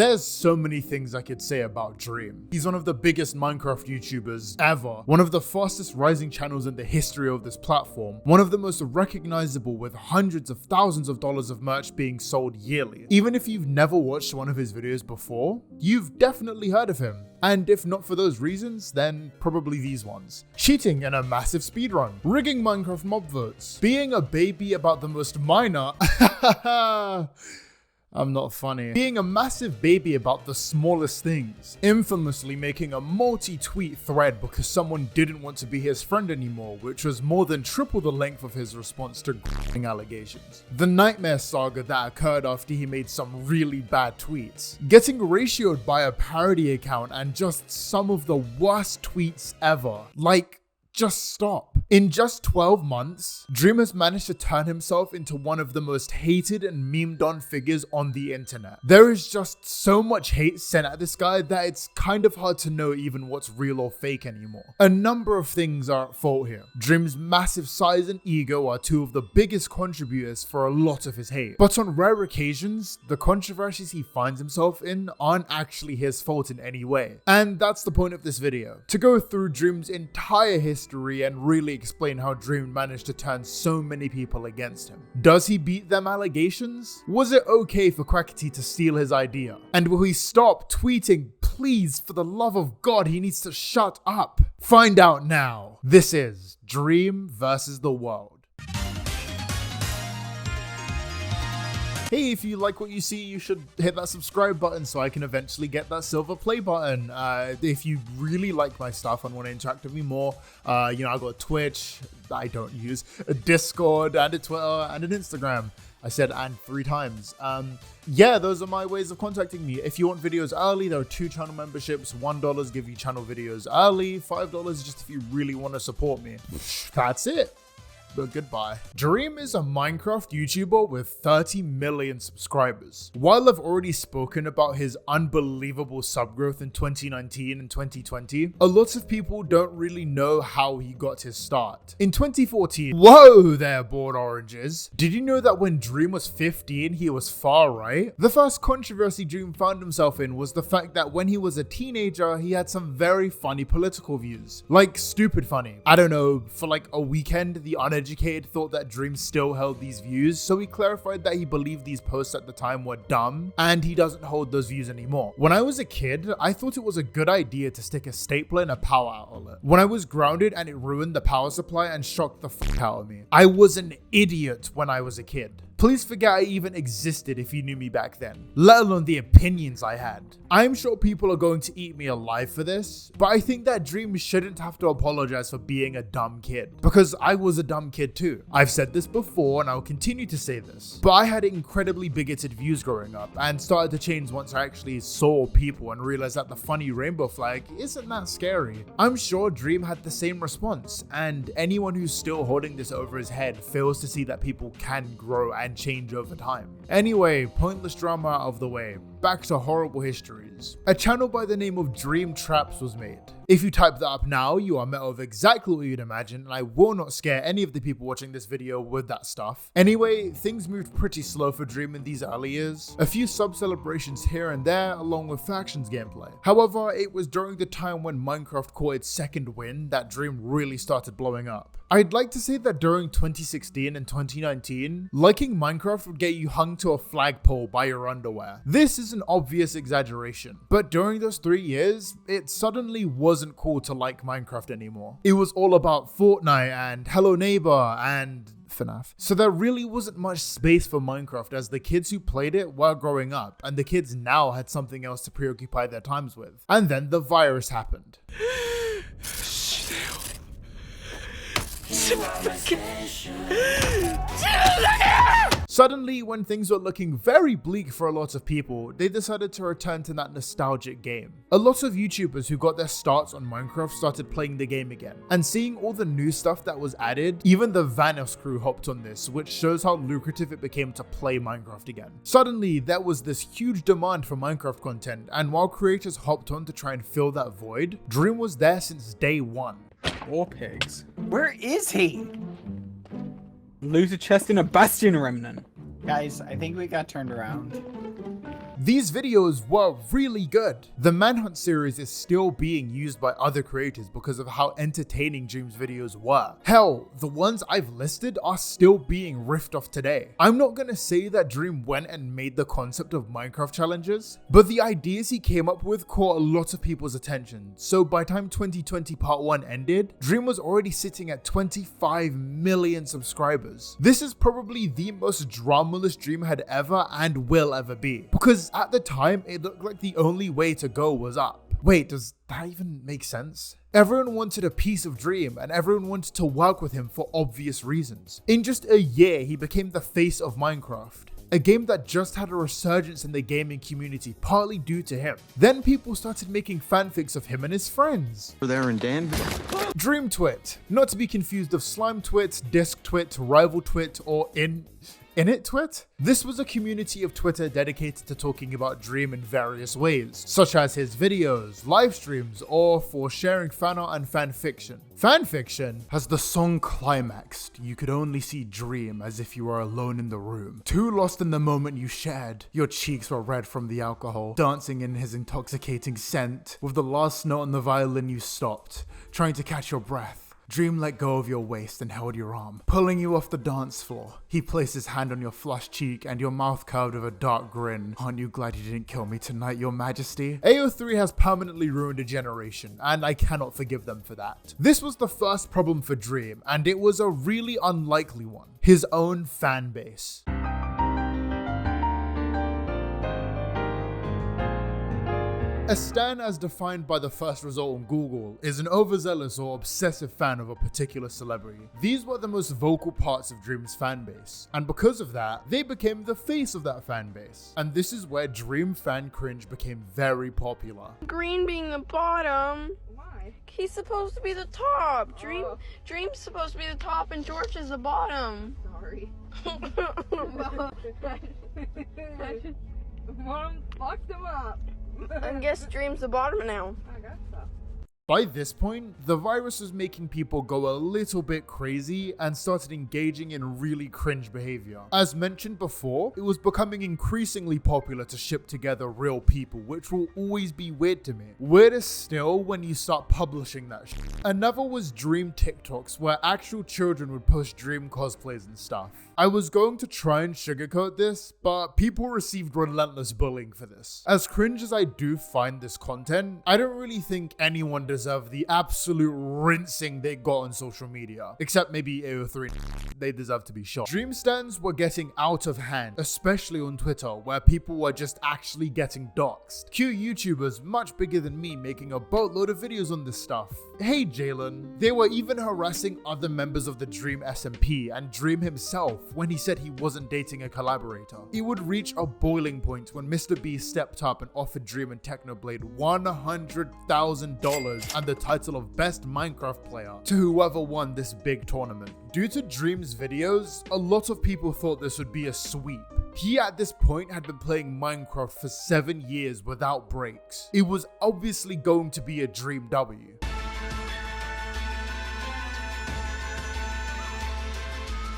There's so many things I could say about Dream. He's one of the biggest Minecraft YouTubers ever, one of the fastest rising channels in the history of this platform, one of the most recognizable with hundreds of thousands of dollars of merch being sold yearly. Even if you've never watched one of his videos before, you've definitely heard of him. And if not for those reasons, then probably these ones. Cheating in a massive speedrun, rigging Minecraft mob votes, being a baby about the most minor I'm not funny. Being a massive baby about the smallest things. Infamously making a multi-tweet thread because someone didn't want to be his friend anymore, which was more than triple the length of his response to allegations. The nightmare saga that occurred after he made some really bad tweets. Getting ratioed by a parody account and just some of the worst tweets ever. Like, just stop. In just 12 months, Dream has managed to turn himself into one of the most hated and memed on figures on the internet. There is just so much hate sent at this guy that it's kind of hard to know even what's real or fake anymore. A number of things are at fault here. Dream's massive size and ego are two of the biggest contributors for a lot of his hate. But on rare occasions, the controversies he finds himself in aren't actually his fault in any way. And that's the point of this video. To go through Dream's entire history and really explain how Dream managed to turn so many people against him. Does he beat them allegations? Was it okay for Quackity to steal his idea? And will he stop tweeting, please, for the love of God, he needs to shut up? Find out now. This is Dream versus the world. Hey, if you like what you see, you should hit that subscribe button so I can eventually get that silver play button. If you really like my stuff and want to interact with me more, I got Twitch, I don't use, a Discord, and a Twitter, and an Instagram. I said and 3 times. Yeah, those are my ways of contacting me. If you want videos early, there are 2 channel memberships. $1 give you channel videos early. $5 just if you really want to support me. That's it. But goodbye. Dream is a Minecraft YouTuber with 30 million subscribers. While I've already spoken about his unbelievable subgrowth in 2019 and 2020, a lot of people don't really know how he got his start. In 2014, whoa there, bored oranges. Did you know that when Dream was 15, he was far right? The first controversy Dream found himself in was the fact that when he was a teenager, he had some very funny political views. Like, stupid funny. I don't know, for like a weekend, the uneducated thought that Dream still held these views, so he clarified that he believed these posts at the time were dumb, and he doesn't hold those views anymore. When I was a kid, I thought it was a good idea to stick a stapler in a power outlet. When I was grounded and it ruined the power supply and shocked the fuck out of me. I was an idiot when I was a kid. Please forget I even existed if you knew me back then, let alone the opinions I had. I'm sure people are going to eat me alive for this, but I think that Dream shouldn't have to apologize for being a dumb kid, because I was a dumb kid too. I've said this before and I'll continue to say this, but I had incredibly bigoted views growing up and started to change once I actually saw people and realized that the funny rainbow flag isn't that scary. I'm sure Dream had the same response, and anyone who's still holding this over his head fails to see that people can grow and change over time. Anyway, pointless drama out of the way, back to horrible histories. A channel by the name of Dream Traps was made. If you type that up now, you are met with exactly what you'd imagine, and I will not scare any of the people watching this video with that stuff. Anyway, things moved pretty slow for Dream in these early years. A few sub-celebrations here and there, along with factions gameplay. However, it was during the time when Minecraft caught its second wind that Dream really started blowing up. I'd like to say that during 2016 and 2019, liking Minecraft would get you hung to a flagpole by your underwear. This is an obvious exaggeration, but during those 3 years, it suddenly wasn't cool to like Minecraft anymore. It was all about Fortnite and Hello Neighbor and FNAF. So there really wasn't much space for Minecraft as the kids who played it were growing up, and the kids now had something else to preoccupy their times with. And then the virus happened. Suddenly, when things were looking very bleak for a lot of people, they decided to return to that nostalgic game. A lot of YouTubers who got their starts on Minecraft started playing the game again, and seeing all the new stuff that was added, even the Vanos crew hopped on this, which shows how lucrative it became to play Minecraft again. Suddenly, there was this huge demand for Minecraft content, and while creators hopped on to try and fill that void, Dream was there since day one. War pigs. Where is he? Loot a chest in a bastion remnant. Guys, I think we got turned around. These videos were really good. The Manhunt series is still being used by other creators because of how entertaining Dream's videos were. Hell, the ones I've listed are still being riffed off today. I'm not gonna say that Dream went and made the concept of Minecraft challenges, but the ideas he came up with caught a lot of people's attention. So by time 2020 part 1 ended, Dream was already sitting at 25 million subscribers. This is probably the most dramaless Dream had ever and will ever be, because at the time it looked like the only way to go was up. Wait, does that even make sense? Everyone wanted a piece of Dream and everyone wanted to work with him for obvious reasons. In just a year, he became the face of Minecraft, a game that just had a resurgence in the gaming community, partly due to him. Then people started making fanfics of him and his friends. We're there in Danville. Dream Twit, not to be confused of Slime Twit, Disc Twit, Rival Twit, or Init Twit? This was a community of Twitter dedicated to talking about Dream in various ways, such as his videos, live streams, or for sharing fan art and fan fiction. Fan fiction, as the song climaxed, you could only see Dream as if you were alone in the room, too lost in the moment you shared. Your cheeks were red from the alcohol, dancing in his intoxicating scent. With the last note on the violin you stopped, trying to catch your breath. Dream let go of your waist and held your arm, pulling you off the dance floor. He placed his hand on your flushed cheek and your mouth curved with a dark grin. Aren't you glad you didn't kill me tonight, your majesty? AO3 has permanently ruined a generation, and I cannot forgive them for that. This was the first problem for Dream, and it was a really unlikely one. His own fan base. A stan, as defined by the first result on Google, is an overzealous or obsessive fan of a particular celebrity. These were the most vocal parts of Dream's fan base, and because of that, they became the face of that fan base. And this is where Dream fan cringe became very popular. Green being the bottom. Why? He's supposed to be the top. Dream's supposed to be the top and George is the bottom. Sorry. Mom fucked him up. I guess Dream's the bottom now. I guess so. By this point, the virus was making people go a little bit crazy and started engaging in really cringe behavior. As mentioned before, it was becoming increasingly popular to ship together real people, which will always be weird to me. Weirder still when you start publishing that shit. Another was Dream TikToks, where actual children would post Dream cosplays and stuff. I was going to try and sugarcoat this, but people received relentless bullying for this. As cringe as I do find this content, I don't really think anyone deserved the absolute rinsing they got on social media. Except maybe AO3, they deserve to be shot. Dream stands were getting out of hand, especially on Twitter, where people were just actually getting doxxed. Cue YouTubers much bigger than me making a boatload of videos on this stuff. Hey Jalen. They were even harassing other members of the Dream SMP and Dream himself when he said he wasn't dating a collaborator. It would reach a boiling point when Mr. Beast stepped up and offered Dream and Technoblade $100,000 and the title of Best Minecraft Player to whoever won this big tournament. Due to Dream's videos, a lot of people thought this would be a sweep. He at this point had been playing Minecraft for 7 years without breaks. It was obviously going to be a Dream W.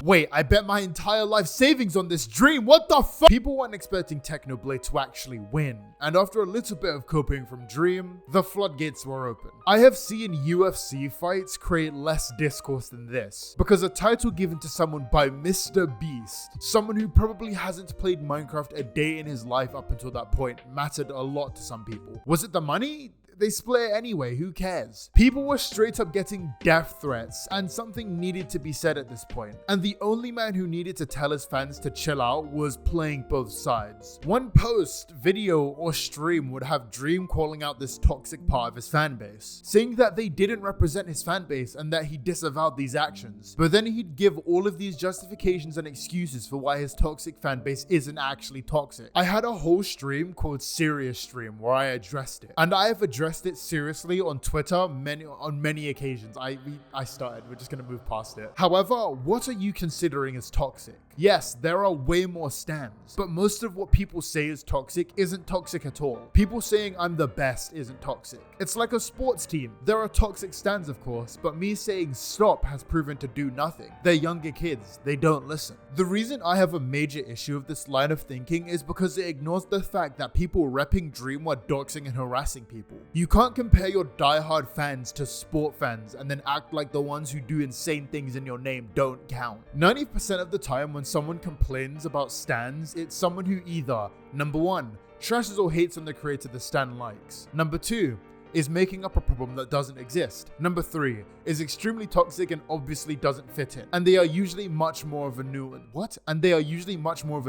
Wait, I bet my entire life savings on this Dream, what the fuck? People weren't expecting Technoblade to actually win, and after a little bit of coping from Dream, the floodgates were open. I have seen UFC fights create less discourse than this, because a title given to someone by Mr. Beast, someone who probably hasn't played Minecraft a day in his life up until that point, mattered a lot to some people. Was it the money? They split it anyway, who cares? People were straight up getting death threats, and something needed to be said at this point. And the only man who needed to tell his fans to chill out was playing both sides. One post, video, or stream would have Dream calling out this toxic part of his fan base, saying that they didn't represent his fan base and that he disavowed these actions. But then he'd give all of these justifications and excuses for why his toxic fan base isn't actually toxic. I had a whole stream called Serious Stream where I addressed it, and I have addressed it seriously on Twitter on many occasions. I started, we're just gonna move past it. However, what are you considering as toxic? Yes, there are way more stans, but most of what people say is toxic isn't toxic at all. People saying I'm the best isn't toxic. It's like a sports team. There are toxic stans, of course, but me saying stop has proven to do nothing. They're younger kids. They don't listen. The reason I have a major issue with this line of thinking is because it ignores the fact that people repping Dream were doxing and harassing people. You can't compare your diehard fans to sport fans and then act like the ones who do insane things in your name don't count. 90% of the time when someone complains about stans, it's someone who either, number 1, trashes or hates on the creator the stan likes. Number 2, is making up a problem that doesn't exist. Number 3, is extremely toxic and obviously doesn't fit in. And they are usually much more of a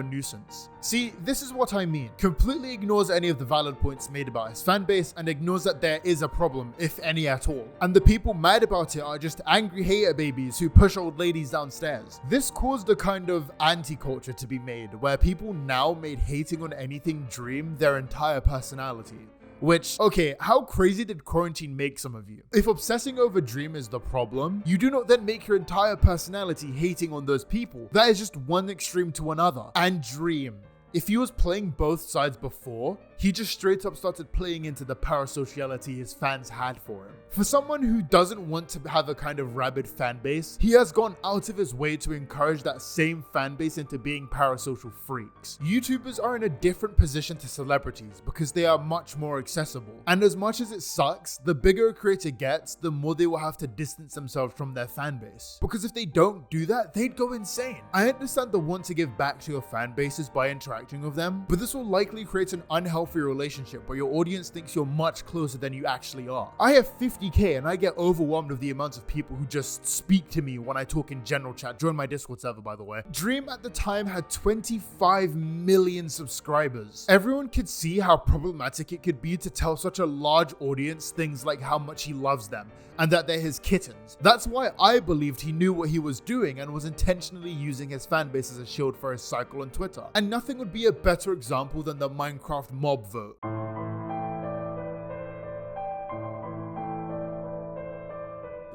nuisance. See, this is what I mean. Completely ignores any of the valid points made about his fanbase and ignores that there is a problem, if any at all. And the people mad about it are just angry hater babies who push old ladies downstairs. This caused a kind of anti-culture to be made, where people now made hating on anything Dream their entire personality. Which, okay, how crazy did quarantine make some of you? If obsessing over Dream is the problem, you do not then make your entire personality hating on those people. That is just one extreme to another. And Dream, if he was playing both sides before, he just straight up started playing into the parasociality his fans had for him. For someone who doesn't want to have a kind of rabid fan base, he has gone out of his way to encourage that same fan base into being parasocial freaks. YouTubers are in a different position to celebrities because they are much more accessible. And as much as it sucks, the bigger a creator gets, the more they will have to distance themselves from their fan base. Because if they don't do that, they'd go insane. I understand the want to give back to your fan bases by interacting with them, but this will likely create an unhealthy relationship where your audience thinks you're much closer than you actually are. I have 50k and I get overwhelmed with the amount of people who just speak to me when I talk in general chat. Join my Discord server, by the way. Dream at the time had 25 million subscribers. Everyone could see how problematic it could be to tell such a large audience things like how much he loves them and that they're his kittens. That's why I believed he knew what he was doing and was intentionally using his fan base as a shield for his cycle on Twitter. And nothing would be a better example than the Minecraft mob vote.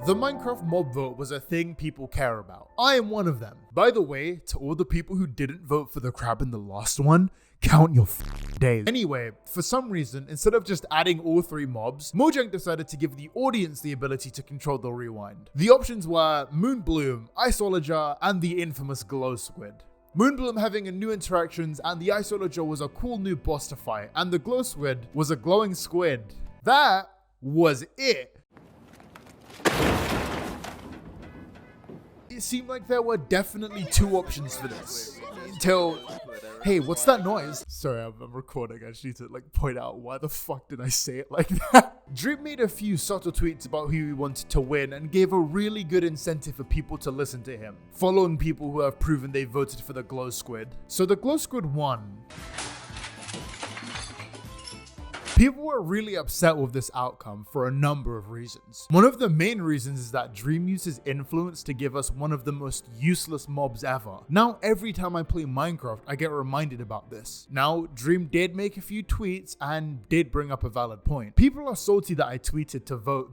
The Minecraft mob vote was a thing people care about. I am one of them. By the way, to all the people who didn't vote for the crab in the last one, count your days. Anyway, for some reason, instead of just adding all 3 mobs, Mojang decided to give the audience the ability to control the rewind. The options were Moonbloom, Isolager, and the infamous Glow Squid. Moonbloom having a new interactions, and the Isolager was a cool new boss to fight, and the Glow Squid was a glowing squid. That was it. It seemed like there were definitely 2 options for this. Until, hey, what's that noise? Sorry, I'm recording. I just need to point out why the fuck did I say it like that? Dream made a few subtle tweets about who he wanted to win and gave a really good incentive for people to listen to him, following people who have proven they voted for the Glow Squid. So the Glow Squid won. People were really upset with this outcome for a number of reasons. One of the main reasons is that Dream used his influence to give us one of the most useless mobs ever. Now, every time I play Minecraft, I get reminded about this. Now, Dream did make a few tweets and did bring up a valid point. People are salty that I tweeted to vote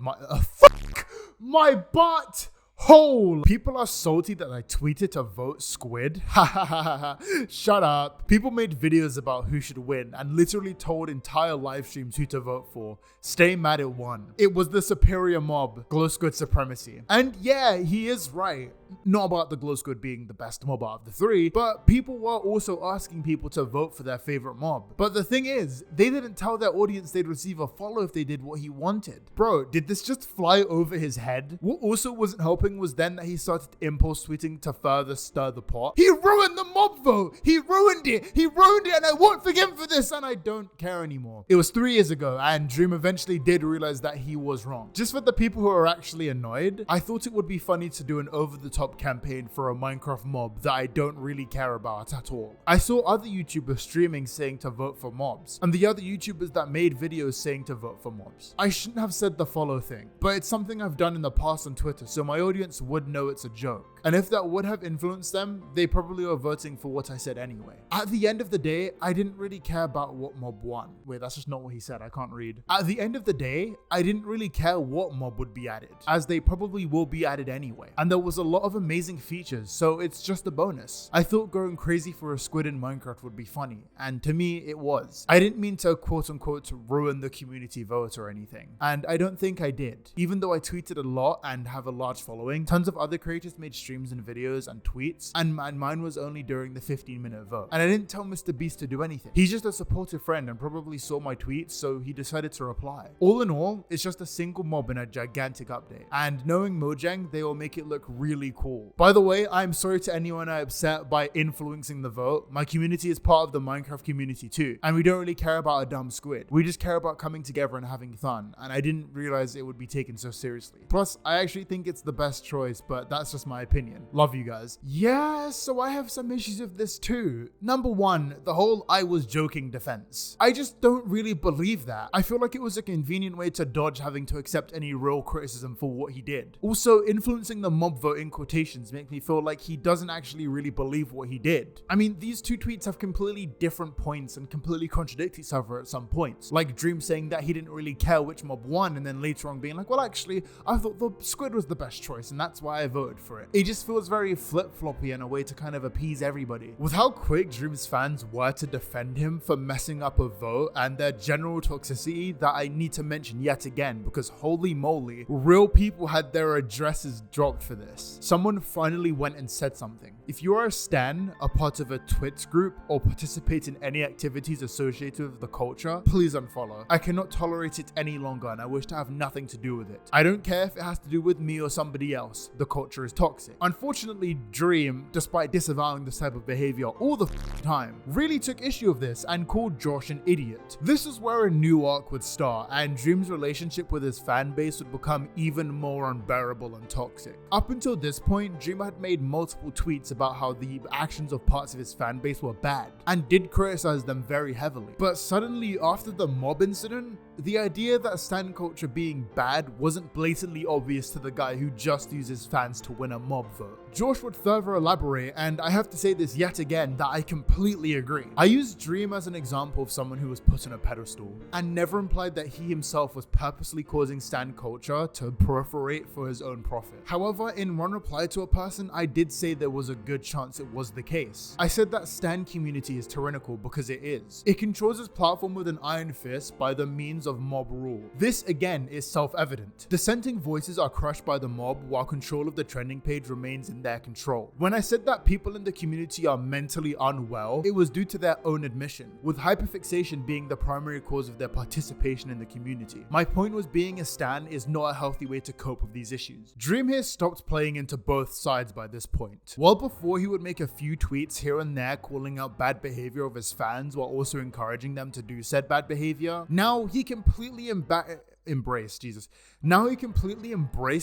my butt hole. People are salty that I tweeted to vote squid. Ha ha ha ha. Shut up. People made videos about who should win and literally told entire live streams who to vote for. Stay mad it won. It was the superior mob, Glow Squid supremacy. And yeah, he is right. Not about the Glow Squid being the best mob out of the 3, but people were also asking people to vote for their favorite mob. But the thing is, they didn't tell their audience they'd receive a follow if they did what he wanted. Bro, did this just fly over his head? What also wasn't helping was then that he started impulse tweeting to further stir the pot. He ruined the mob vote! He ruined it! He ruined it, and I won't forgive him for this, and I don't care anymore. It was 3 years ago, and Dream eventually did realize that he was wrong. Just for the people who are actually annoyed, I thought it would be funny to do an over-the-top campaign for a Minecraft mob that I don't really care about at all. I saw other YouTubers streaming saying to vote for mobs, and the other YouTubers that made videos saying to vote for mobs. I shouldn't have said the follow thing, but it's something I've done in the past on Twitter, so my audience would know it's a joke. And if that would have influenced them, they probably were voting for what I said anyway. At the end of the day, I didn't really care about what mob won. Wait, that's just not what he said. I can't read. At the end of the day, I didn't really care what mob would be added, as they probably will be added anyway. And there was a lot of amazing features, so it's just a bonus. I thought going crazy for a squid in Minecraft would be funny, and to me it was. I didn't mean to quote unquote ruin the community vote or anything, and I don't think I did. Even though I tweeted a lot and have a large following, tons of other creators made streams and videos and tweets, and mine was only during the 15-minute vote. And I didn't tell Mr. Beast to do anything. He's just a supportive friend and probably saw my tweets, so he decided to reply. All in all, it's just a single mob in a gigantic update. And knowing Mojang, they will make it look really cool. By the way, I'm sorry to anyone I upset by influencing the vote. My community is part of the Minecraft community too, and we don't really care about a dumb squid. We just care about coming together and having fun, and I didn't realize it would be taken so seriously. Plus, I actually think it's the best choice, but that's just my opinion. Love you guys. Yeah, so I have some issues with this too. Number one, the whole "I was joking" defense. I just don't really believe that. I feel like it was a convenient way to dodge having to accept any real criticism for what he did. Also, influencing the mob vote in quotations make me feel like he doesn't actually really believe what he did. I mean, these two tweets have completely different points and completely contradict each other at some points. Like Dream saying that he didn't really care which mob won, and then later on being like, well, actually, I thought the squid was the best choice, and that's why I voted for it. It just feels very flip-floppy in a way to kind of appease everybody. With how quick Dream's fans were to defend him for messing up a vote and their general toxicity that I need to mention yet again, because holy moly, real people had their addresses dropped for this. Someone finally went and said something. If you are a stan, a part of a Twitch group, or participate in any activities associated with the culture, please unfollow. I cannot tolerate it any longer, and I wish to have nothing to do with it. I don't care if it has to do with me or somebody else. The culture is toxic. Unfortunately, Dream, despite disavowing this type of behavior all the time, really took issue of this and called Josh an idiot. This is where a new arc would start, and Dream's relationship with his fan base would become even more unbearable and toxic. Up until this point, Dream had made multiple tweets about how the actions of parts of his fan base were bad, and did criticize them very heavily. But suddenly, after the mob incident, the idea that stan culture being bad wasn't blatantly obvious to the guy who just uses fans to win a mob vote. Josh would further elaborate, and I have to say this yet again, that I completely agree. I used Dream as an example of someone who was put on a pedestal, and never implied that he himself was purposely causing stan culture to proliferate for his own profit. However, in one reply to a person, I did say there was a good chance it was the case. I said that stan community is tyrannical because it is. It controls its platform with an iron fist by the means of mob rule. This again is self-evident. Dissenting voices are crushed by the mob while control of the trending page remains in their control. When I said that people in the community are mentally unwell, it was due to their own admission, with hyperfixation being the primary cause of their participation in the community. My point was, being a stan is not a healthy way to cope with these issues. Dream here stopped playing into both sides by this point. While before he would make a few tweets here and there calling out bad behavior of his fans while also encouraging them to do said bad behavior, now he completely embraced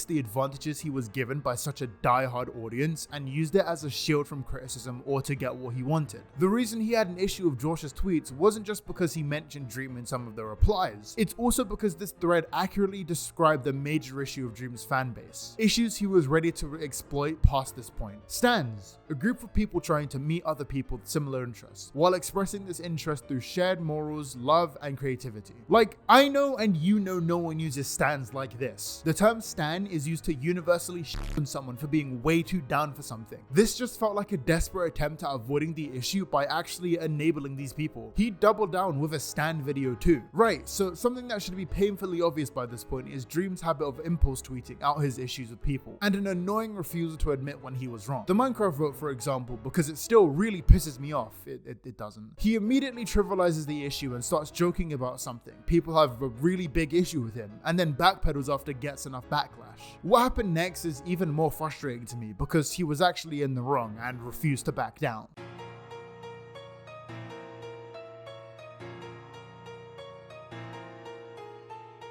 the advantages he was given by such a die-hard audience and used it as a shield from criticism or to get what he wanted. The reason he had an issue with Josh's tweets wasn't just because he mentioned Dream in some of the replies, it's also because this thread accurately described the major issue of Dream's fanbase. Issues he was ready to exploit past this point. Stans, a group of people trying to meet other people with similar interests, while expressing this interest through shared morals, love, and creativity. Like, I know and you know no one uses stans like this. The term stan is used to universally shit on someone for being way too down for something. This just felt like a desperate attempt at avoiding the issue by actually enabling these people. He doubled down with a stan video too. Right, so something that should be painfully obvious by this point is Dream's habit of impulse tweeting out his issues with people, and an annoying refusal to admit when he was wrong. The Minecraft vote, for example, because it still really pisses me off, it doesn't. He immediately trivializes the issue and starts joking about something. People have a really big issue with him, and then backpedals after gets enough backlash. What happened next is even more frustrating to me because he was actually in the wrong and refused to back down.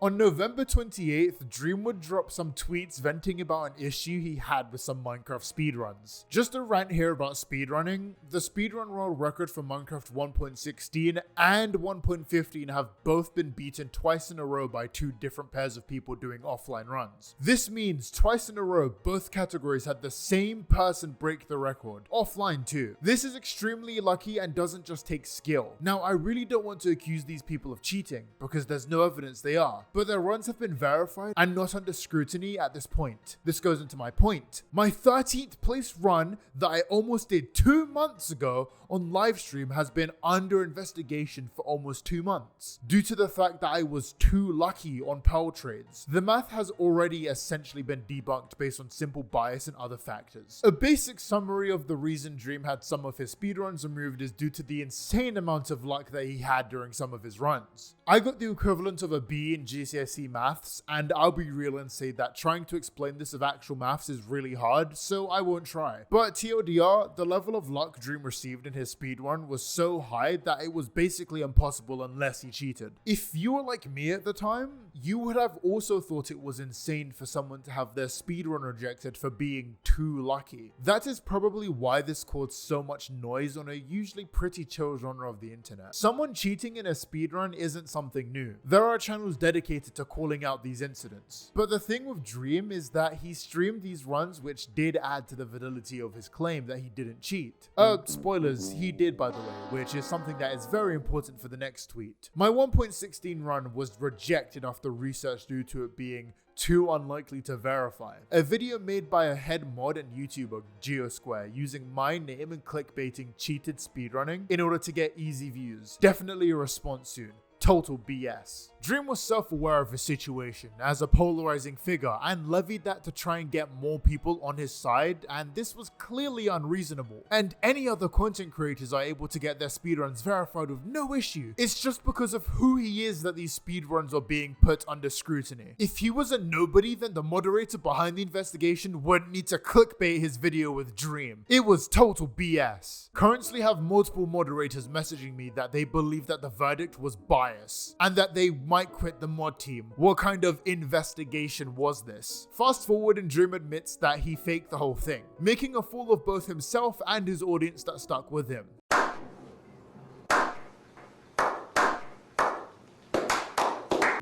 On November 28th, Dream would drop some tweets venting about an issue he had with some Minecraft speedruns. Just a rant here about speedrunning. The speedrun world record for Minecraft 1.16 and 1.15 have both been beaten twice in a row by two different pairs of people doing offline runs. This means twice in a row, both categories had the same person break the record. Offline too. This is extremely lucky and doesn't just take skill. Now, I really don't want to accuse these people of cheating because there's no evidence they are. but their runs have been verified and not under scrutiny at this point. This goes into my point. My 13th place run that I almost did 2 months ago on livestream has been under investigation for almost 2 months due to the fact that I was too lucky on Pearl trades. The math has already essentially been debunked based on simple bias and other factors. A basic summary of the reason Dream had some of his speedruns removed is due to the insane amount of luck that he had during some of his runs. I got the equivalent of a B in GCSE maths, and I'll be real and say that trying to explain this of actual maths is really hard, so I won't try. But TLDR, the level of luck Dream received in his speedrun was so high that it was basically impossible unless he cheated. If you were like me at the time, you would have also thought it was insane for someone to have their speedrun rejected for being too lucky. That is probably why this caused so much noise on a usually pretty chill genre of the internet. Someone cheating in a speedrun isn't something new. There are channels dedicated to calling out these incidents. But the thing with Dream is that he streamed these runs which did add to the validity of his claim that he didn't cheat. Spoilers, he did by the way, which is something that is very important for the next tweet. My 1.16 run was rejected after research due to it being too unlikely to verify. A video made by a head mod and YouTuber, Geosquare, using my name and clickbaiting cheated speedrunning in order to get easy views. Definitely a response soon. Total BS. Dream was self-aware of his situation as a polarizing figure and levied that to try and get more people on his side, and this was clearly unreasonable. And any other content creators are able to get their speedruns verified with no issue. It's just because of who he is that these speedruns are being put under scrutiny. If he was a nobody, then the moderator behind the investigation wouldn't need to clickbait his video with Dream. It was total BS. Currently have multiple moderators messaging me that they believe that the verdict was biased and that they might quit the mod team. What kind of investigation was this? Fast forward and Dream admits that he faked the whole thing, making a fool of both himself and his audience that stuck with him.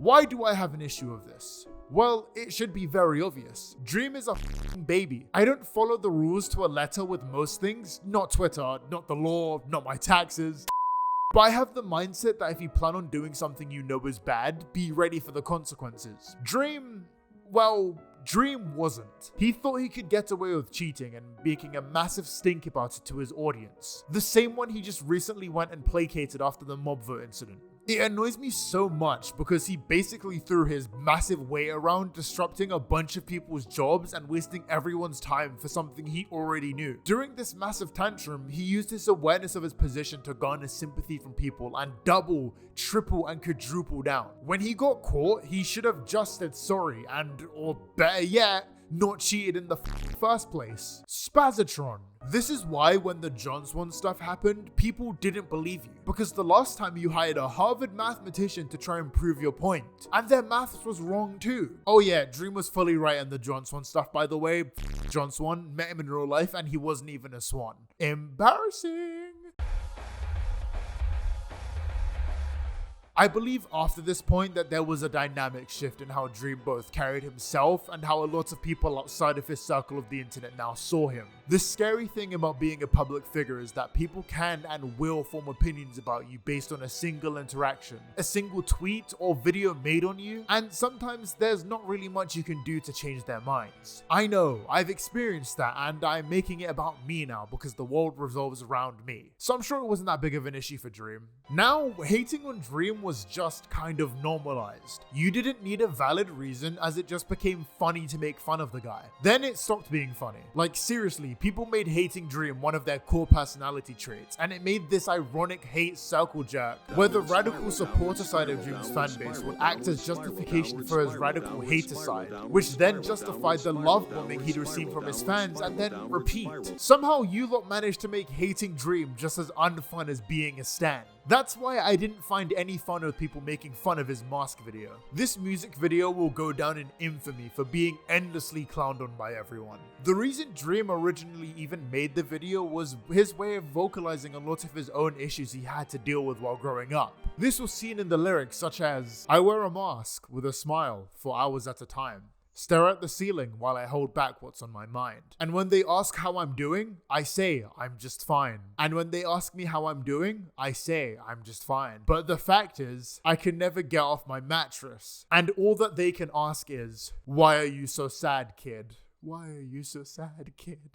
Why do I have an issue with this? Well, it should be very obvious. Dream is a f***ing baby. I don't follow the rules to a letter with most things. Not Twitter, not the law, not my taxes. But I have the mindset that if you plan on doing something you know is bad, be ready for the consequences. Dream wasn't. He thought he could get away with cheating and making a massive stink about it to his audience. The same one he just recently went and placated after the mob vote incident. It annoys me so much because he basically threw his massive weight around disrupting a bunch of people's jobs and wasting everyone's time for something he already knew. During this massive tantrum, he used his awareness of his position to garner sympathy from people and double, triple, and quadruple down. When he got caught, he should have just said sorry and, or better yet, not cheated in the first place. Spazatron. This is why when the John Swan stuff happened, people didn't believe you. Because the last time you hired a Harvard mathematician to try and prove your point, and their maths was wrong too. Oh yeah, Dream was fully right on the John Swan stuff by the way. John Swan, met him in real life and he wasn't even a swan. Embarrassing. I believe after this point that there was a dynamic shift in how Dream both carried himself and how a lot of people outside of his circle of the internet now saw him. The scary thing about being a public figure is that people can and will form opinions about you based on a single interaction, a single tweet or video made on you, and sometimes there's not really much you can do to change their minds. I know, I've experienced that and I'm making it about me now because the world revolves around me. So I'm sure it wasn't that big of an issue for Dream. Now, hating on Dream was just kind of normalized. You didn't need a valid reason as it just became funny to make fun of the guy. Then it stopped being funny. Like seriously, people made hating Dream one of their core personality traits, and it made this ironic hate circle jerk, where the radical supporter side of Dream's fanbase would act as justification for his radical hater side, which then justified the love bombing he'd received from his fans and then repeat. Somehow you lot managed to make hating Dream just as unfun as being a stan. That's why I didn't find any fun with people making fun of his mask video. This music video will go down in infamy for being endlessly clowned on by everyone. The reason Dream originally even made the video was his way of vocalizing a lot of his own issues he had to deal with while growing up. This was seen in the lyrics such as, "I wear a mask with a smile for hours at a time. stare at the ceiling while I hold back what's on my mind. And when they ask how I'm doing, I say I'm just fine. And when they ask me how I'm doing, I say I'm just fine. But the fact is, I can never get off my mattress. And all that they can ask is, why are you so sad, kid? Why are you so sad, kid?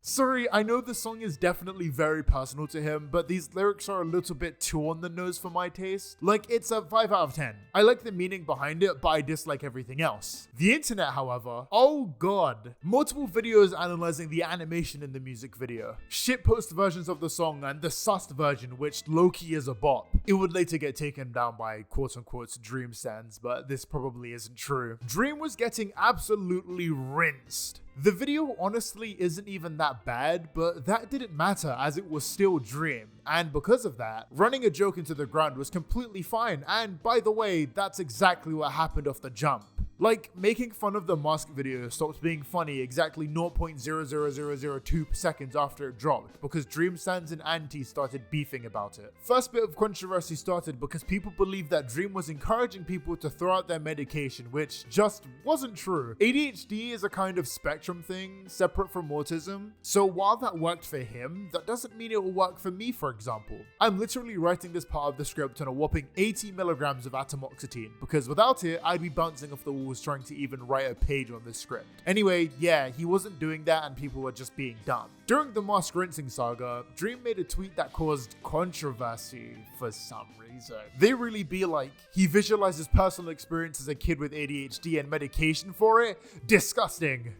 Sorry, I know the song is definitely very personal to him, but these lyrics are a little bit too on the nose for my taste. Like, it's a 5 out of 10. I like the meaning behind it, but I dislike everything else. The internet, however, oh god. Multiple videos analyzing the animation in the music video. Shitpost versions of the song and the sussed version, which low-key is a bop. It would later get taken down by quote-unquote Dream stands, but this probably isn't true. Dream was getting absolutely rinsed. The video honestly isn't even that bad, but that didn't matter as it was still Dream, and because of that, running a joke into the ground was completely fine, and by the way, that's exactly what happened off the jump. Like, making fun of the mask video stopped being funny exactly 0.00002 seconds after it dropped, because Dream Sans and Anti started beefing about it. First bit of controversy started because people believed that Dream was encouraging people to throw out their medication, which just wasn't true. ADHD is a kind of spectrum thing, separate from autism, so while that worked for him, that doesn't mean it will work for me, for example. I'm literally writing this part of the script on a whopping 80 milligrams of atomoxetine, because without it, I'd be bouncing off the wall was trying to even write a page on this script. Anyway, yeah, he wasn't doing that and people were just being dumb. During the mask rinsing saga, Dream made a tweet that caused controversy for some reason. They really be like, he visualizes personal experience as a kid with ADHD and medication for it? Disgusting.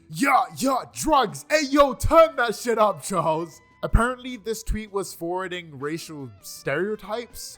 Yeah, drugs. Hey yo, turn that shit up, Charles. Apparently this tweet was forwarding racial stereotypes.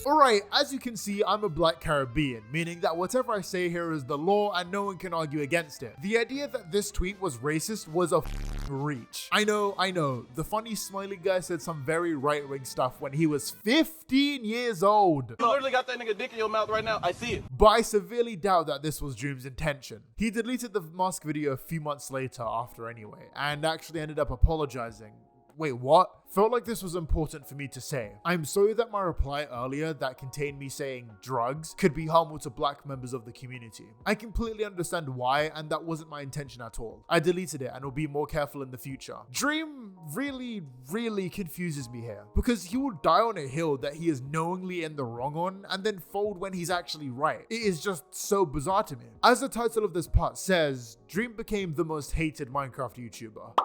Alright, as you can see, I'm a black Caribbean, meaning that whatever I say here is the law and no one can argue against it. The idea that this tweet was racist was a reach. I know, the funny smiley guy said some very right-wing stuff when he was 15 years old. You literally got that nigga dick in your mouth right now, I see it. But I severely doubt that this was Dream's intention. He deleted the mask video a few months later after anyway, and actually ended up apologizing. Wait, what? Felt like this was important for me to say. I'm sorry that my reply earlier that contained me saying drugs could be harmful to black members of the community. I completely understand why, and that wasn't my intention at all. I deleted it and will be more careful in the future. Dream really confuses me here, because he will die on a hill that he is knowingly in the wrong on, and then fold when he's actually right. It is just so bizarre to me. As the title of this part says, Dream became the most hated Minecraft YouTuber.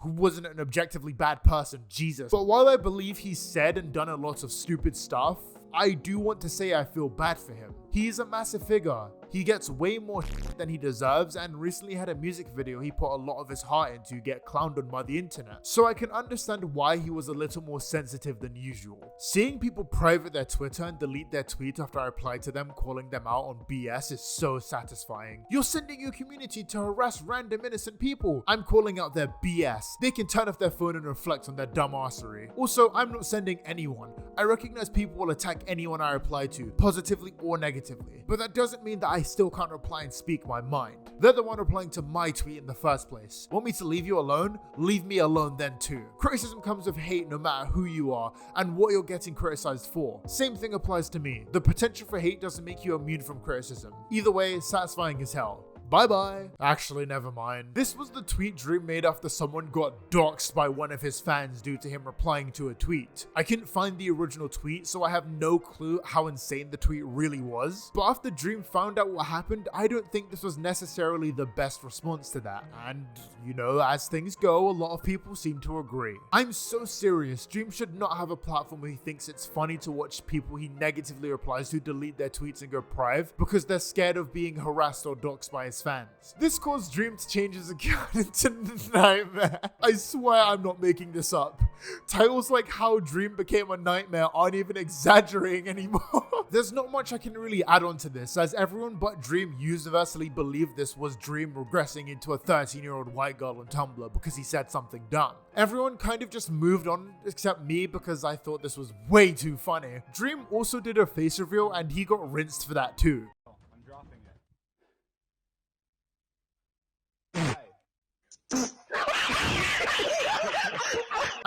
Who wasn't an objectively bad person, Jesus. But while I believe he's said and done a lot of stupid stuff, I do want to say I feel bad for him. He's a massive figure. He gets way more than he deserves, and recently had a music video he put a lot of his heart into get clowned on by the internet. So I can understand why he was a little more sensitive than usual. Seeing people private their Twitter and delete their tweet after I replied to them calling them out on BS is so satisfying. You're sending your community to harass random innocent people. I'm calling out their BS. They can turn off their phone and reflect on their dumbassery. Also, I'm not sending anyone. I recognize people will attack anyone I reply to, positively or negatively. But that doesn't mean that I still can't reply and speak my mind. They're the one replying to my tweet in the first place. Want me to leave you alone? Leave me alone then too. Criticism comes with hate no matter who you are and what you're getting criticized for. Same thing applies to me. The potential for hate doesn't make you immune from criticism. Either way, satisfying as hell. Bye-bye. Actually, never mind. This was the tweet Dream made after someone got doxxed by one of his fans due to him replying to a tweet. I couldn't find the original tweet, so I have no clue how insane the tweet really was. But after Dream found out what happened, I don't think this was necessarily the best response to that. And, you know, as things go, a lot of people seem to agree. I'm so serious. Dream should not have a platform where he thinks it's funny to watch people he negatively replies to delete their tweets and go prive because they're scared of being harassed or doxxed by his fans. This caused Dream to change his account into Nightmare. I swear I'm not making this up. Titles like how Dream became a nightmare aren't even exaggerating anymore. There's not much I can really add on to this, as everyone but Dream universally believed this was Dream regressing into a 13-year-old white girl on Tumblr because he said something dumb. Everyone kind of just moved on except me because I thought this was way too funny. Dream also did a face reveal and he got rinsed for that too. I'm dropping it.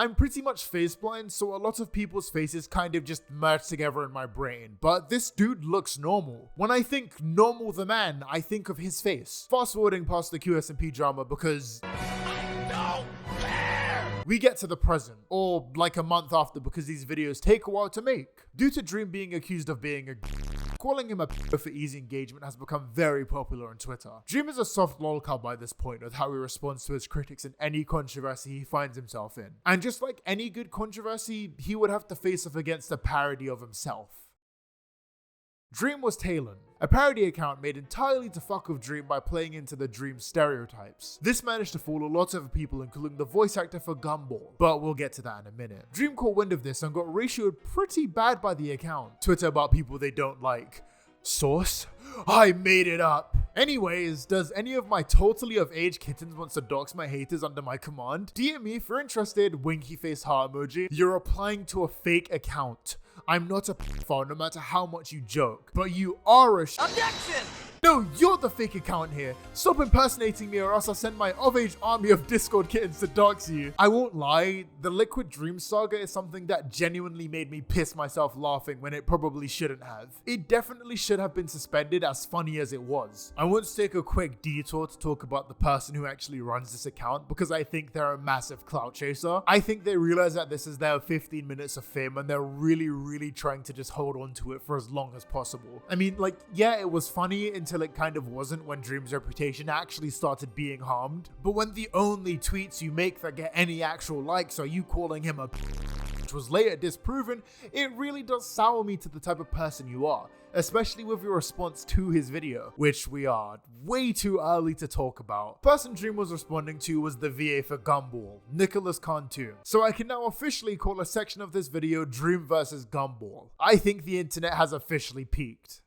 I'm pretty much face blind, so a lot of people's faces kind of just merge together in my brain, but this dude looks normal. When I think normal the man, I think of his face. Fast forwarding past the QSMP drama because we get to the present, or like a month after, because these videos take a while to make. Due to Dream being accused of being a calling him a for easy engagement has become very popular on Twitter. Dream is a soft lolcow by this point with how he responds to his critics in any controversy he finds himself in. And just like any good controversy, he would have to face off against a parody of himself. Dream was Talon, a parody account made entirely to fuck with Dream by playing into the Dream stereotypes. This managed to fool a lot of people, including the voice actor for Gumball, but we'll get to that in a minute. Dream caught wind of this and got ratioed pretty bad by the account. Twitter about people they don't like. Source? I made it up. Anyways, does any of my totally of age kittens wants to dox my haters under my command? DM me if you're interested, winky face heart emoji. You're applying to a fake account. I'm not a pedophile no matter how much you joke, but you are a Objection! No, you're the fake account here. Stop impersonating me or else I'll send my of-age army of Discord kittens to dox you. I won't lie, the Liquid Dream saga is something that genuinely made me piss myself laughing when it probably shouldn't have. It definitely should have been suspended, as funny as it was. I want to take a quick detour to talk about the person who actually runs this account because I think they're a massive clout chaser. I think they realize that this is their 15 minutes of fame and they're really trying to just hold on to it for as long as possible. I mean, like, yeah, it was funny until it kind of wasn't when Dream's reputation actually started being harmed. But when the only tweets you make that get any actual likes are you calling him a which was later disproven, it really does sour me to the type of person you are, especially with your response to his video, which we are way too early to talk about. Person Dream was responding to was the VA for Gumball, Nicholas Cantu. So I can now officially call a section of this video Dream versus Gumball. I think the internet has officially peaked.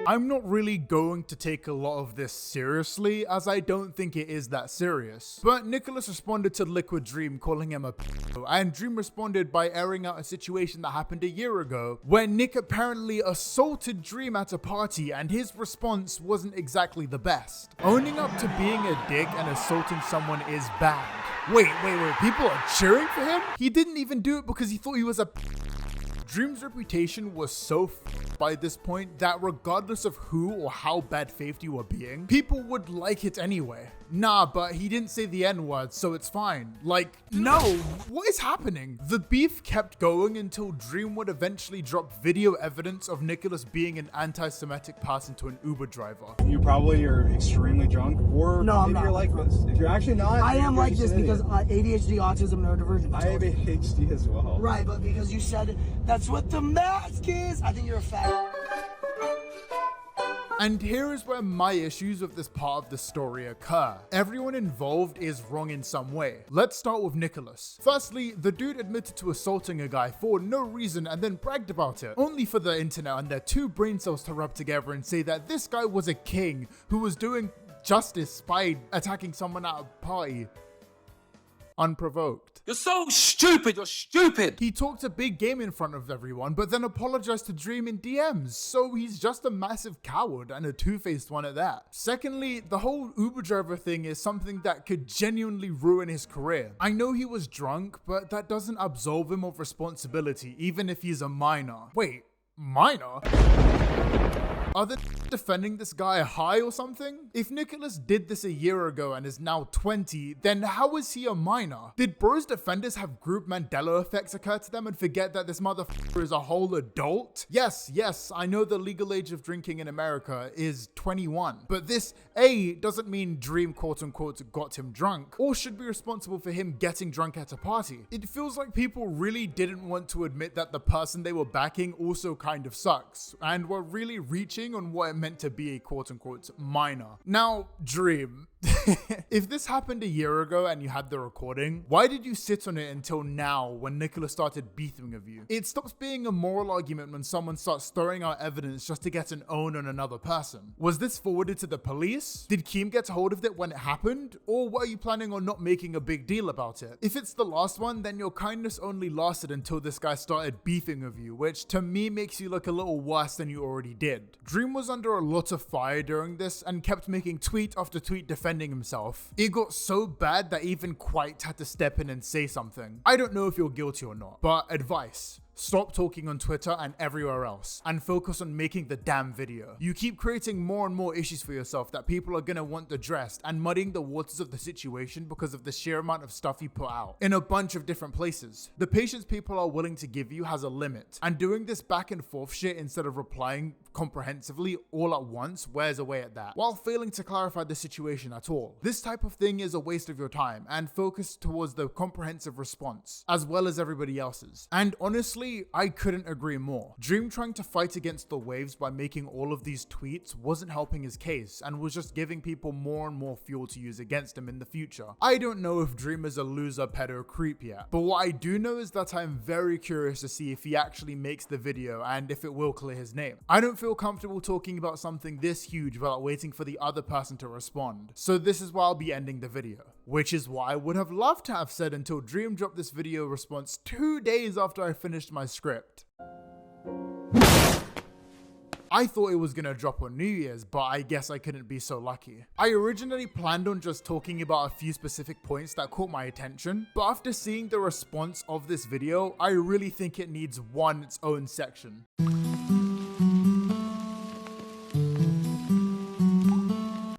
I'm not really going to take a lot of this seriously, as I don't think it is that serious. But Nicholas responded to Liquid Dream calling him a p***, and Dream responded by airing out a situation that happened a year ago, where Nick apparently assaulted Dream at a party and his response wasn't exactly the best. Owning up to being a dick and assaulting someone is bad. Wait, people are cheering for him? He didn't even do it because he thought he was a p***. Dream's reputation was so by this point that regardless of who or how bad-faced you were being, people would like it anyway. Nah, but he didn't say the N-word, so it's fine. Like, no, what is happening? The beef kept going until Dream would eventually drop video evidence of Nicholas being an anti-Semitic person to an Uber driver. You probably are extremely drunk, or no, I'm maybe not. you're like this. If you're actually not, I am like this because ADHD, autism, neurodivergent. I have ADHD as well. Right, but because you said that's what the mask is, I think you're a fat. And here is where my issues with this part of the story occur. Everyone involved is wrong in some way. Let's start with Nicholas. Firstly, the dude admitted to assaulting a guy for no reason and then bragged about it, only for the internet and their two brain cells to rub together and say that this guy was a king who was doing justice by attacking someone at a party. Unprovoked. You're so stupid, you're stupid! He talked a big game in front of everyone, but then apologized to Dream in DMs, so he's just a massive coward and a two-faced one at that. Secondly, the whole Uber driver thing is something that could genuinely ruin his career. I know he was drunk, but that doesn't absolve him of responsibility, even if he's a minor. Wait, minor? Are they defending this guy high or something? If Nicholas did this a year ago and is now 20, then how is he a minor? Did bro's defenders have group Mandela effects occur to them and forget that this motherfucker is a whole adult? Yes, I know the legal age of drinking in America is 21, but this A doesn't mean Dream quote unquote got him drunk, or should be responsible for him getting drunk at a party. It feels like people really didn't want to admit that the person they were backing also kind of sucks, and were really reaching on what it meant to be a quote-unquote minor. Now, Dream, if this happened a year ago and you had the recording, why did you sit on it until now when Nicholas started beefing of you? It stops being a moral argument when someone starts throwing out evidence just to get an own on another person. Was this forwarded to the police? Did Keem get hold of it when it happened? Or were you planning on not making a big deal about it? If it's the last one, then your kindness only lasted until this guy started beefing of you, which to me makes you look a little worse than you already did. Dream was under a lot of fire during this and kept making tweet after tweet defending defending himself. It got so bad that even Quite had to step in and say something. I don't know if you're guilty or not, but advice. Stop talking on Twitter and everywhere else and focus on making the damn video. You keep creating more and more issues for yourself that people are gonna want addressed and muddying the waters of the situation because of the sheer amount of stuff you put out in a bunch of different places. The patience people are willing to give you has a limit, and doing this back and forth shit instead of replying comprehensively all at once wears away at that, while failing to clarify the situation at all. This type of thing is a waste of your time and focus towards the comprehensive response as well as everybody else's. And honestly, I couldn't agree more. Dream trying to fight against the waves by making all of these tweets wasn't helping his case and was just giving people more and more fuel to use against him in the future. I don't know if Dream is a loser pedo creep yet, but what I do know is that I'm very curious to see if he actually makes the video and if it will clear his name. I don't feel comfortable talking about something this huge without waiting for the other person to respond, so this is why I'll be ending the video. Which is what I would have loved to have said until Dream dropped this video response 2 days after I finished my script. I thought it was gonna drop on New Year's, but I guess I couldn't be so lucky. I originally planned on just talking about a few specific points that caught my attention, but after seeing the response of this video, I really think it needs its own section.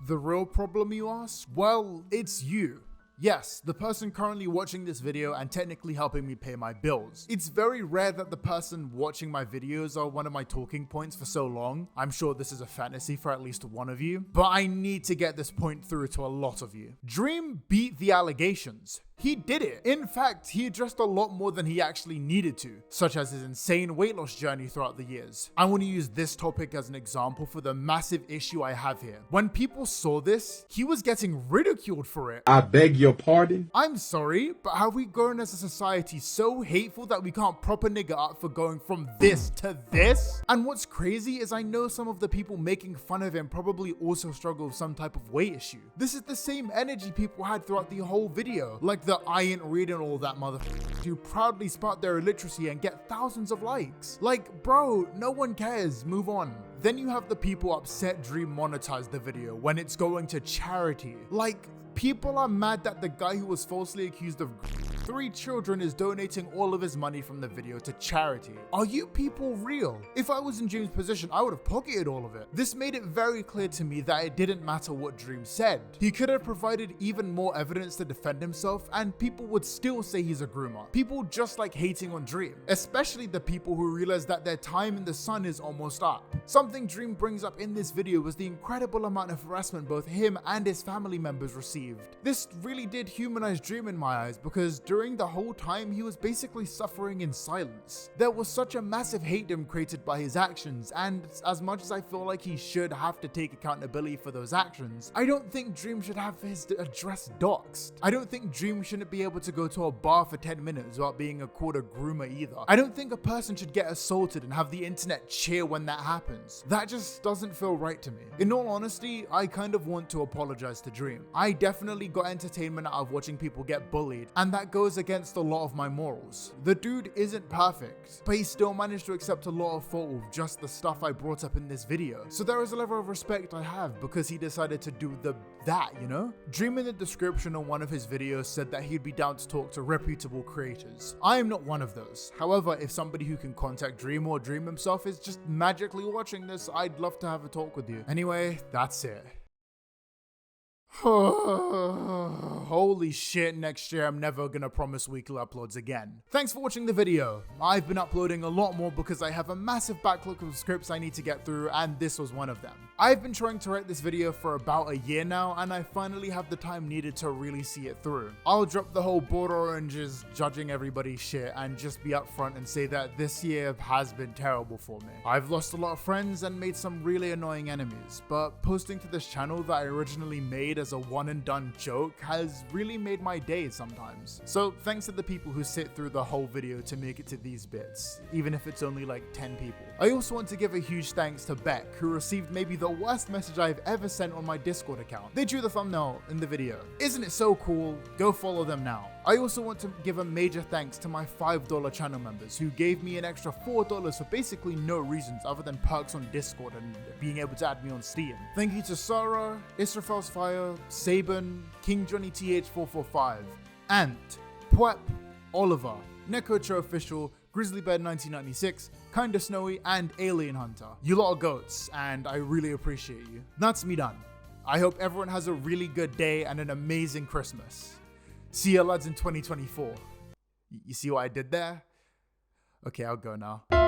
The real problem, you ask? Well, it's you. Yes, the person currently watching this video and technically helping me pay my bills. It's very rare that the person watching my videos are one of my talking points for so long. I'm sure this is a fantasy for at least one of you, but I need to get this point through to a lot of you. Dream beat the allegations. He did it. In fact, he addressed a lot more than he actually needed to, such as his insane weight loss journey throughout the years. I want to use this topic as an example for the massive issue I have here. When people saw this, he was getting ridiculed for it. I beg your pardon? I'm sorry, but have we grown as a society so hateful that we can't prop a nigga up for going from this to this? And what's crazy is I know some of the people making fun of him probably also struggle with some type of weight issue. This is the same energy people had throughout the whole video, like the I ain't reading all that motherfuckers who proudly spout their illiteracy and get thousands of likes. Like, bro, no one cares, move on. Then you have the people upset Dream monetized the video when it's going to charity. Like, people are mad that the guy who was falsely accused of 3 children is donating all of his money from the video to charity. Are you people real? If I was in Dream's position, I would have pocketed all of it. This made it very clear to me that it didn't matter what Dream said. He could have provided even more evidence to defend himself and people would still say he's a groomer. People just like hating on Dream, especially the people who realize that their time in the sun is almost up. Something Dream brings up in this video was the incredible amount of harassment both him and his family members received. This really did humanize Dream in my eyes because during the whole time he was basically suffering in silence. There was such a massive hatedom created by his actions, and as much as I feel like he should have to take accountability for those actions, I don't think Dream should have his address doxed. I don't think Dream shouldn't be able to go to a bar for 10 minutes without being called a groomer either. I don't think a person should get assaulted and have the internet cheer when that happens. That just doesn't feel right to me. In all honesty, I kind of want to apologize to Dream. I definitely got entertainment out of watching people get bullied, and that goes against a lot of my morals. The dude isn't perfect, but he still managed to accept a lot of fault with just the stuff I brought up in this video. So there is a level of respect I have because he decided to do that, you know? Dream in the description on one of his videos said that he'd be down to talk to reputable creators. I am not one of those. However, if somebody who can contact Dream or Dream himself is just magically watching this, I'd love to have a talk with you. Anyway, that's it. Holy shit, next year I'm never gonna promise weekly uploads again. Thanks for watching the video. I've been uploading a lot more because I have a massive backlog of scripts I need to get through, and this was one of them. I've been trying to write this video for about a year now, and I finally have the time needed to really see it through. I'll drop the whole Border Oranges judging everybody's shit and just be upfront and say that this year has been terrible for me. I've lost a lot of friends and made some really annoying enemies, but posting to this channel that I originally made as a one and done joke has really made my day sometimes. So thanks to the people who sit through the whole video to make it to these bits, even if it's only like 10 people. I also want to give a huge thanks to Beck, who received maybe the worst message I've ever sent on my Discord account. They drew the thumbnail in the video. Isn't it so cool? Go follow them now. I also want to give a major thanks to my $5 channel members who gave me an extra $4 for basically no reasons other than perks on Discord and being able to add me on Steam. Thank you to Sarah, Israfel's Fire, Saban, King Johnny TH445, Ant, Pwep, Oliver, Nekocho Official, Grizzlybed 1996, Kinda Snowy, and Alien Hunter. You lot are goats, and I really appreciate you. That's me done. I hope everyone has a really good day and an amazing Christmas. See ya lads in 2024. You see what I did there? Okay, I'll go now.